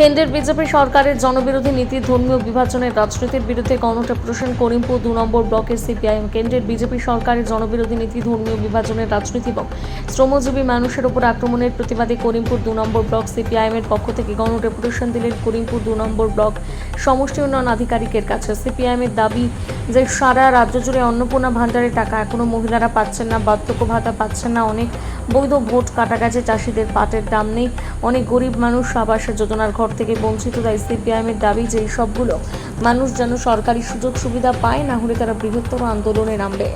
কেন্দ্রের বিজেপি সরকারের জনবিরোধী নীতি, ধর্মীয় বিভাজনের রাজনীতির বিরুদ্ধে গণপ্রদর্শন করিমপুর 2 নম্বর ব্লকের সিপিআইএম। কেন্দ্রের বিজেপি সরকারের জনবিরোধী নীতি, ধর্মীয় বিভাজনের রাজনীতি এবং শ্রমজীবী মানুষের উপর আক্রমণের প্রতিবাদে করিমপুর 2 নম্বর ব্লক সিপিআইএমের পক্ষ থেকে গণপ্রদর্শন দিলেন করিমপুর 2 নম্বর ব্লক সমষ্টি উন্নয়ন আধিকারিকের কাছে। সিপিআইএমের দাবি যে সারা রাজ্য জুড়ে অন্নপূর্ণা ভাণ্ডারের টাকা এখনো মহিলারা পাচ্ছেন না, বার্ধক্য ভাতা পাচ্ছেন না, অনেক বৈধ ভোট কাটা গেছে, চাষিদের পাটের দাম নেই, অনেক গরিব মানুষ আবাস যোজনার ঘর থেকে বঞ্চিত। তাই সিপিআইএমের দাবি যে এই সবগুলো মানুষ যেন সরকারি সুযোগ সুবিধা পায়, না হলে তারা বৃহত্তর আন্দোলনে নামবে।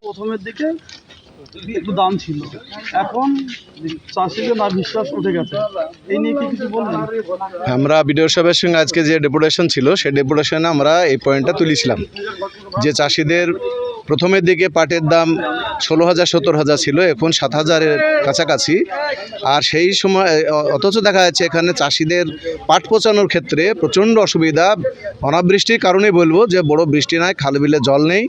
প্রথমের দিকে একটু দাম ছিল, এখন চাষিদের না বিশ্বাস উঠে গেছে। এই নিয়ে কি কিছু বলবেন? আমরা বিডিও সাহেবের সঙ্গে আজকে যে ডেপুটেশন ছিল সেই ডেপুটেশনে আমরা এই পয়েন্টটা তুলেছিলাম যে চাষিদের প্রথমের দিকে পাটের দাম 16,000 17,000 ছিল, এখন 7,000-এর কাছাকাছি। আর সেই সময় অথচ দেখা যাচ্ছে এখানে চাষিদের পাট পচানোর ক্ষেত্রে প্রচণ্ড অসুবিধা। অনাবৃষ্টির কারণেই বলবো যে বড় বৃষ্টি নাই, খাল বিলে জল নেই,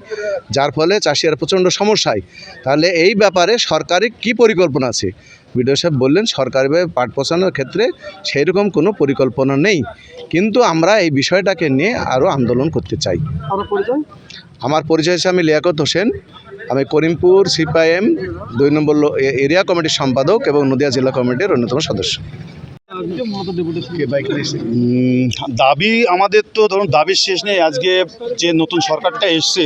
যার ফলে চাষিরা প্রচণ্ড সমস্যায়। তাহলে এই ব্যাপারে সরকারি কি পরিকল্পনা আছে? বিডিও সাহেব বললেন সরকারিভাবে পাট পচানোর ক্ষেত্রে সেই রকম কোনো পরিকল্পনা নেই, কিন্তু আমরা এই বিষয়টাকে নিয়ে আরও আন্দোলন করতে চাই। আমার পরিচয় হচ্ছে আমি লিয়াকত হোসেন, আমি করিমপুর সিপিআইএম 2 নম্বর এরিয়া কমিটির সম্পাদক এবং নদিয়া জেলা কমিটির অন্যতম সদস্য। দাবি আমাদের তো ধরুন দাবির শেষ নেই। আজকে যে নতুন সরকারটা এসছে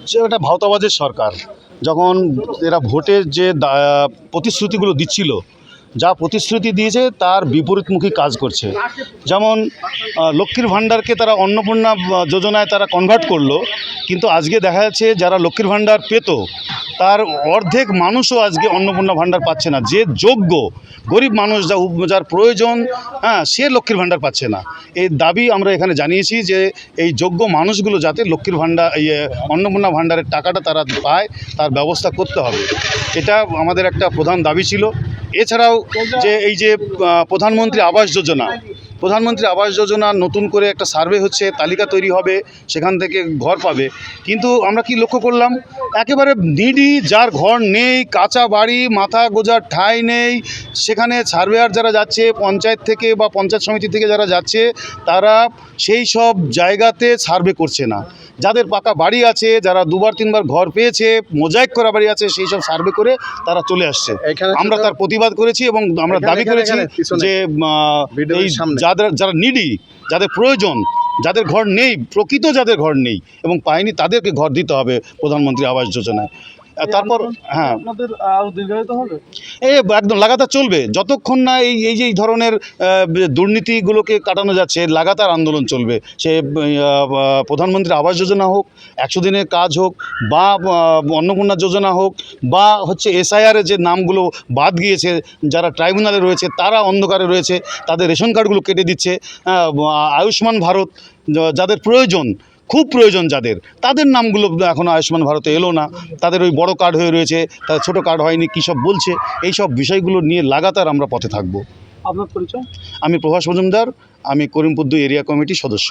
সে একটা ভাওতাবাজের সরকার। যখন এরা ভোটের যে প্রতিশ্রুতিগুলো দিচ্ছিল, যা প্রতিশ্রুতি দিয়েছে তার বিপরীতমুখী কাজ করছে। যেমন লক্ষ্মীর ভাণ্ডারকে তারা অন্নপূর্ণা যোজনায় তারা কনভার্ট করলো, কিন্তু আজকে দেখা যাচ্ছে যারা লক্ষ্মীর ভাণ্ডার পেত তার অর্ধেক মানুষও আজকে অন্নপূর্ণা ভাণ্ডার পাচ্ছে না। যে যোগ্য গরিব মানুষ যার প্রয়োজন, সে লক্ষ্মীর ভাণ্ডার পাচ্ছে না। এই দাবি আমরা এখানে জানিয়েছি যে এই যোগ্য মানুষগুলো যাতে লক্ষ্মীর ভাণ্ডার অন্নপূর্ণা ভাণ্ডারের টাকাটা তারা পায় তার ব্যবস্থা করতে হবে। এটা আমাদের একটা প্রধান দাবি ছিল। এছাড়াও এই যে প্রধানমন্ত্রী আবাস যোজনা নতুন করে একটা সার্ভে হচ্ছে, তালিকা তৈরি হবে, সেখান থেকে ঘর পাবে। কিন্তু আমরা কি লক্ষ্য করলাম, একেবারে নিডি যার ঘর নেই, কাঁচা বাড়ি, মাথা গোজার ঠাঁই নেই, সেখানে সার্ভেয়ার যারা যাচ্ছে পঞ্চায়েত থেকে বা পঞ্চায়েত সমিতি থেকে যারা যাচ্ছে তারা সেই সব জায়গাতে সার্ভে করছে না। যাদের পাকা বাড়ি আছে, যারা 2বার 3বার ঘর পেয়েছে, মোজাইক করা বাড়ি আছে, সেই সব সার্ভে করে তারা চলে আসছে। আমরা তার প্রতিবাদ করেছি এবং আমরা দাবি করেছি যে এই যারা নিডি, যাদের প্রয়োজন, যাদের ঘর নেই, প্রকৃত যাদের ঘর নেই এবং পায়নি, তাদেরকে ঘর দিতে হবে প্রধানমন্ত্রী আবাস যোজনায়। তারপর আপনাদের দীর্ঘায়িত হবে, একদম লাগাতার চলবে যতক্ষণ না এই ধরনের দুর্নীতিগুলোকে কাটানো যাচ্ছে। লাগাতার আন্দোলন চলবে, সে প্রধানমন্ত্রী আবাস যোজনা হোক, 100 দিনের কাজ হোক, বা অন্নপূর্ণা যোজনা হোক, বা হচ্ছে SIR-এর যে নামগুলো বাদ গিয়েছে, যারা ট্রাইব্যুনালে রয়েছে তারা অন্ধকারে রয়েছে, তাদের রেশন কার্ডগুলো কেটে দিচ্ছে। আয়ুষ্মান ভারত যাদের প্রয়োজন, খুব প্রয়োজন যাদের, তাদের নামগুলো এখনও আয়ুষ্মান ভারতে এলো না, তাদের ওই বড় কার্ড হয়ে রয়েছে, তাদের ছোটো কার্ড হয়নি, কী সব বলছে। এই সব বিষয়গুলো নিয়ে লাগাতার আমরা পথে থাকব। আপনার পরিচয়? আমি প্রভাস মজুমদার, আমি করিমপুর 2 এরিয়া কমিটির সদস্য।